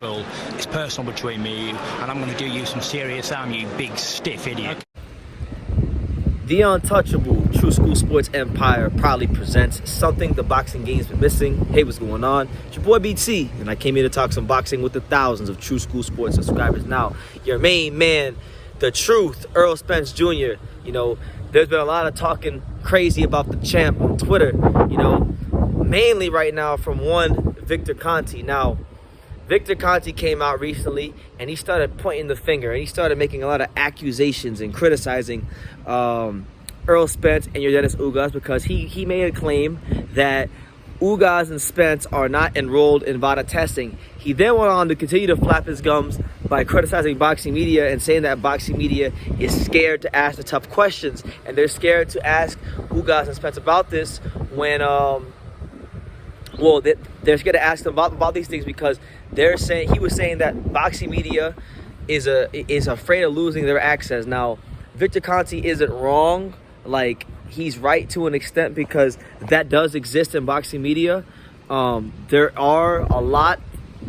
It's personal between me and you, and I'm going to do you some serious harm, you big stiff idiot. The untouchable True School Sports Empire proudly presents something the boxing game's been missing. Hey, what's going on? It's your boy BT, and I came here to talk some boxing with the thousands of True School Sports subscribers. Now, your main man, the truth, Errol Spence Jr. You know, there's been a lot of talking crazy about the champ on Twitter, you know, mainly right now from one Victor Conte. Now, Victor Conte came out recently and he started pointing the finger and he started making a lot of accusations and criticizing Errol Spence and Yordenis Ugas because he made a claim that Ugas and Spence are not enrolled in Vada testing. He then went on to continue to flap his gums by criticizing boxing media and saying that boxing media is scared to ask the tough questions, and they're scared to ask Ugas and Spence about this when they're scared to ask them about these things because he was saying that boxing media is afraid of losing their access. Now, Victor Conte isn't wrong. Like, he's right to an extent because that does exist in boxing media. There are a lot,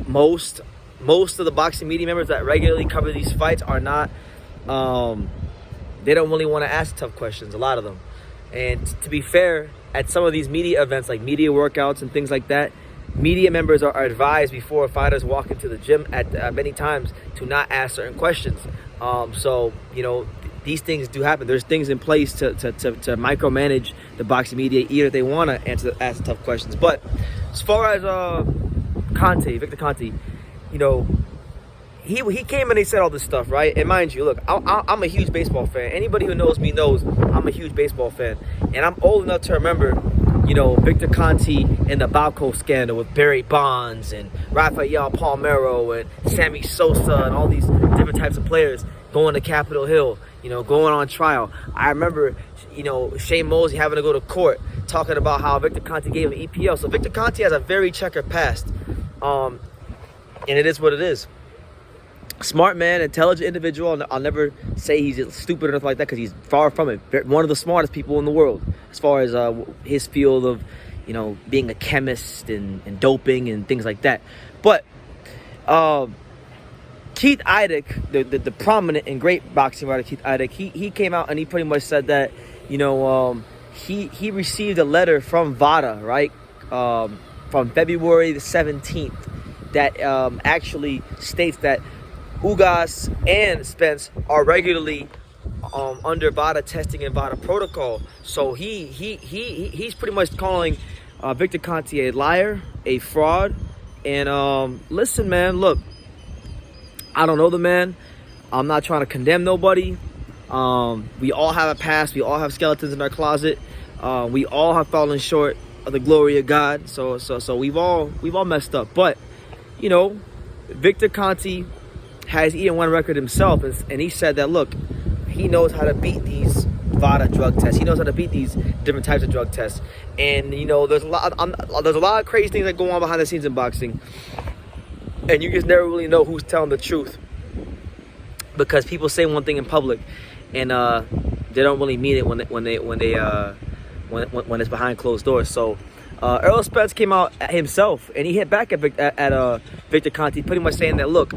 most of the boxing media members that regularly cover these fights are not, they don't really want to ask tough questions, a lot of them. And to be fair, at some of these media events, like media workouts and things like that, media members are advised before fighters walk into the gym at many times to not ask certain questions. So, you know, these things do happen. There's things in place to micromanage the boxing media, even if they want to ask tough questions. But as far as Victor Conte, you know, he came and he said all this stuff, right? And mind you, look, I'm a huge baseball fan. Anybody who knows me knows I'm a huge baseball fan. And I'm old enough to remember, you know, Victor Conte and the Balco scandal with Barry Bonds and Rafael Palmeiro and Sammy Sosa and all these different types of players going to Capitol Hill, you know, going on trial. I remember, you know, Shane Mosley having to go to court talking about how Victor Conte gave him EPL. So Victor Conte has a very checkered past. And it is what it is. Smart man, intelligent individual. I'll never say he's stupid or nothing like that because he's far from it. One of the smartest people in the world as far as his field of, you know, being a chemist and doping and things like that. But Keith Idec, the prominent and great boxing writer Keith Idec, he came out and he pretty much said that, you know, he received a letter from Vada, right, from February the 17th that actually states that Ugas and Spence are regularly under Vada testing and Vada protocol. So he's pretty much calling Victor Conte a liar, a fraud. And listen, man, look, I don't know the man. I'm not trying to condemn nobody. We all have a past. We all have skeletons in our closet. We all have fallen short of the glory of God. So we've all messed up. But, you know, Victor Conte has even one record himself, and he said that, look, he knows how to beat these Vada drug tests. He knows how to beat these different types of drug tests. And, you know, there's a lot of crazy things that go on behind the scenes in boxing, and you just never really know who's telling the truth because people say one thing in public, and they don't really mean it when it's behind closed doors. So Errol Spence came out himself and he hit back at Victor Conte, pretty much saying that, look,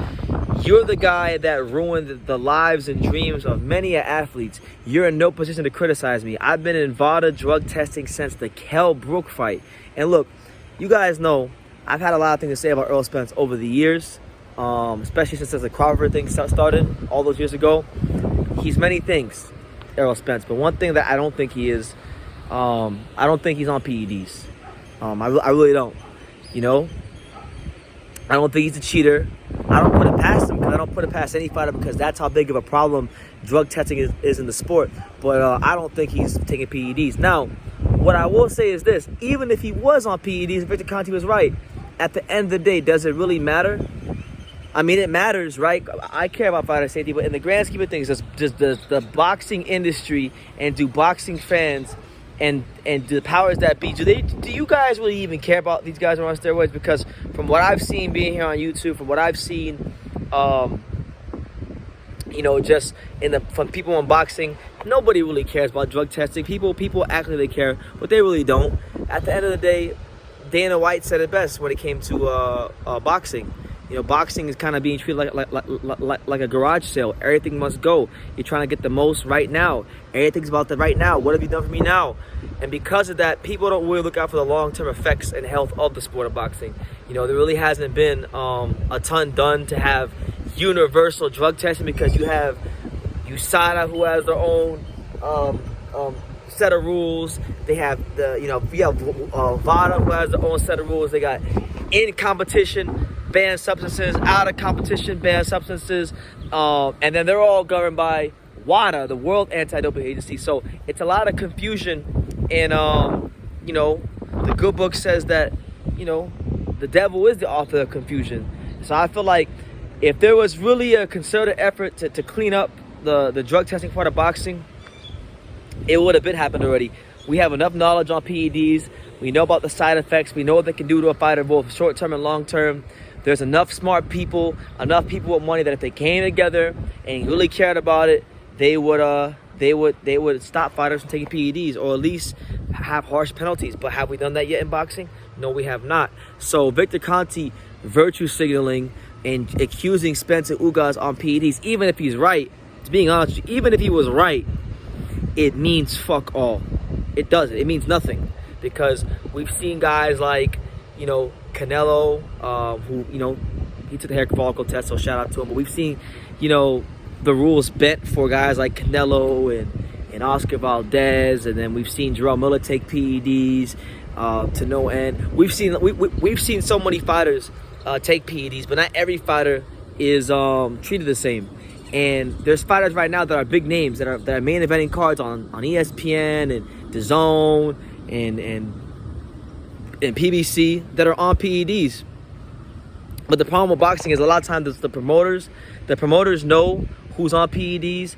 you're the guy that ruined the lives and dreams of many athletes. You're in no position to criticize me. I've been in Vada drug testing since the Kell Brook fight. And look, you guys know I've had a lot of things to say about Errol Spence over the years, especially since the Crawford thing started all those years ago. He's many things, Errol Spence, but one thing that I don't think he is, I don't think he's on PEDs. I really don't, you know? I don't think he's a cheater. I don't put it past him because I don't put it past any fighter because that's how big of a problem drug testing is in the sport. But I don't think he's taking PEDs. Now, what I will say is this. Even if he was on PEDs, Victor Conte was right, at the end of the day, does it really matter? I mean, it matters, right? I care about fighter safety, but in the grand scheme of things, does the boxing industry and do boxing fans and the powers that be, do you guys really even care about these guys who are on steroids? Because from what I've seen being here on YouTube, from what I've seen, you know, just from people in boxing, nobody really cares about drug testing. People act like they care, but they really don't. At the end of the day, Dana White said it best when it came to boxing. boxing is kind of being treated like a garage sale. Everything must go. You're trying to get the most right now. Everything's about the right now. What have you done for me now? And because of that, people don't really look out for the long-term effects and health of the sport of boxing. There really hasn't been a ton done to have universal drug testing, because you have USADA, who has their own set of rules. They have Vada, who has their own set of rules. They got in competition banned substances, out of competition banned substances, and then they're all governed by WADA, the World Anti-Doping Agency. So it's a lot of confusion, and the good book says that the devil is the author of confusion. So I feel like if there was really a concerted effort to clean up the drug testing part of boxing, it would have been happened already. We have enough knowledge on PEDs. We know about the side effects. We know what they can do to a fighter, both short-term and long-term. There's enough smart people, enough people with money, that if they came together and really cared about it, they would stop fighters from taking PEDs, or at least have harsh penalties. But have we done that yet in boxing? No, we have not. So Victor Conte virtue signaling and accusing Spence Ugas on PEDs, even if he's right, to being honest with you, even if he was right, it means fuck all. It doesn't. It means nothing, because we've seen guys like Canelo, who he took the hair follicle test, so shout out to him. But we've seen the rules bent for guys like Canelo and Oscar Valdez, and then we've seen Jarrell Miller take PEDs to no end. We've seen so many fighters take PEDs, but not every fighter is treated the same. And there's fighters right now that are big names, that are main eventing cards on ESPN and DAZN and PBC, that are on PEDs. But the problem with boxing is a lot of times the promoters know who's on PEDs.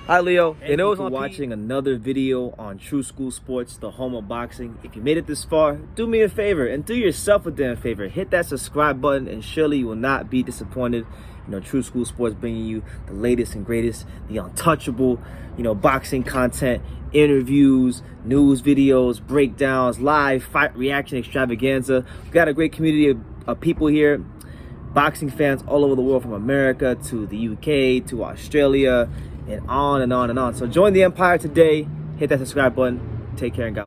Hi, Leo. They know who's on watching another video on True School Sports, the home of boxing. If you made it this far, do me a favor and do yourself a damn favor. Hit that subscribe button, and surely you will not be disappointed. True School Sports bringing you the latest and greatest, the untouchable, boxing content, interviews, news videos, breakdowns, live fight reaction extravaganza. We've got a great community of people here, boxing fans all over the world, from America to the UK to Australia, and on and on and on. So join the empire today. Hit that subscribe button. Take care and God.